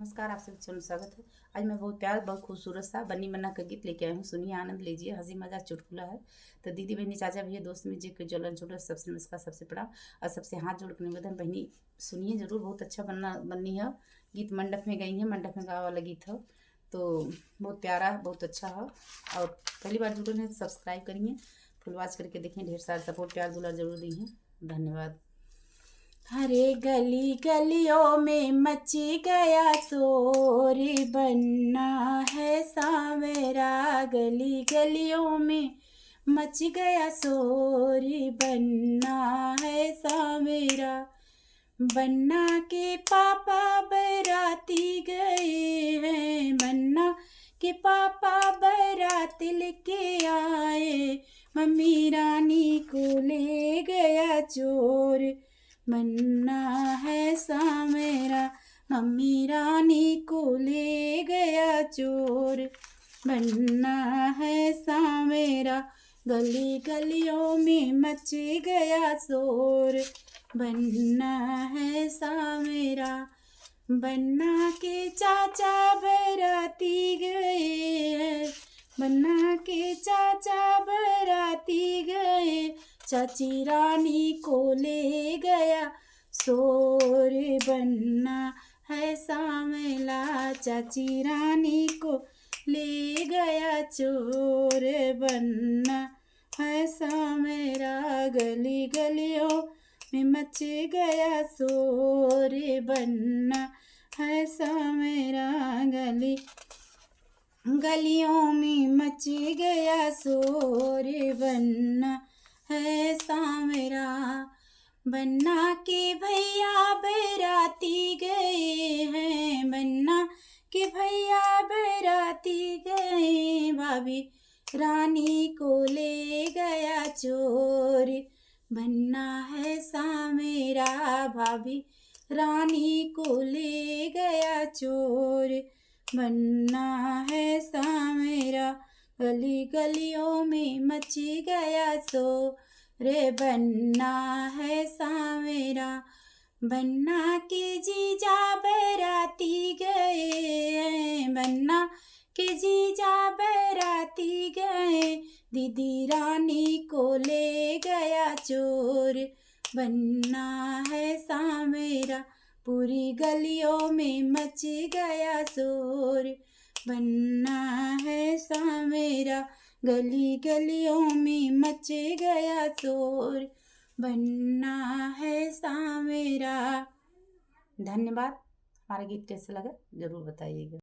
नमस्कार, आप सभी का स्वागत है। आज मैं बहुत प्यार बहुत खूबसूरत सा बन्नी मन्ना का गीत लेके आई हूँ। सुनिए, आनंद लीजिए। हंसी मजाक चुटकुला है। तो दीदी बहनी चाचा भैया दोस्त में जे ज्वलन छोटे सबसे नमस्कार, सबसे प्रणाम और सबसे हाथ जोड़ के निवेदन। बहनी सुनिए जरूर, बहुत अच्छा बन्नी है। गीत मंडप में गई है, मंडप में गावा वाला गीत है, तो बहुत प्यारा बहुत अच्छा है। और पहली बार जुड़े हैं सब्सक्राइब करिए, फुलवाच करके देखें। ढेर सारा सपोर्ट प्यार दुलार जरूर दी है। धन्यवाद। हरे गली गलियों में मची गया शोर, बनना है सावेरा। गली गलियों में मच गया शोर, बनना है सावेरा। बन्ना के पापा बराती गए हैं, बन्ना के पापा बारात लेके आए। मम्मी रानी को ले गया चोर, बन्ना है सावेरा। मम्मी रानी को ले गया चोर, बन्ना है सावेरा। गली गलियों में मच गया शोर, बन्ना है सावेरा। बन्ना के चाचा बराती गए हैं, बन्ना के चाचा बराती गए। चाची रानी को ले गया शोर, बन्ना है सावेला। चाची रानी को ले गया चोर, बन्ना है सावेरा। गली गलियों में मच गया शोर, बन्ना है सावेरा। गली गलियों में मच गया शोर, बन्ना है सावेरा। बन्ना के भैया बराती गए हैं, बन्ना के भैया बराती गए। भाभी रानी को ले गया चोर, बन्ना है सावेरा। भाभी रानी को ले गया चोर, बन्ना है सावेरा। गली गलियों में मच गया शोर, बन्ना है सावेरा। बन्ना के जीजा बराती गए हैं, बन्ना के जीजा बराती गए। दीदी रानी को ले गया चोर, बन्ना है सावेरा। पूरी गलियों में मच गया शोर, बन्ना है सावेरा। गली गलियों में मच गया शोर, बन्ना है सावेरा। धन्यवाद। हमारा गीत कैसा लगा जरूर बताइएगा।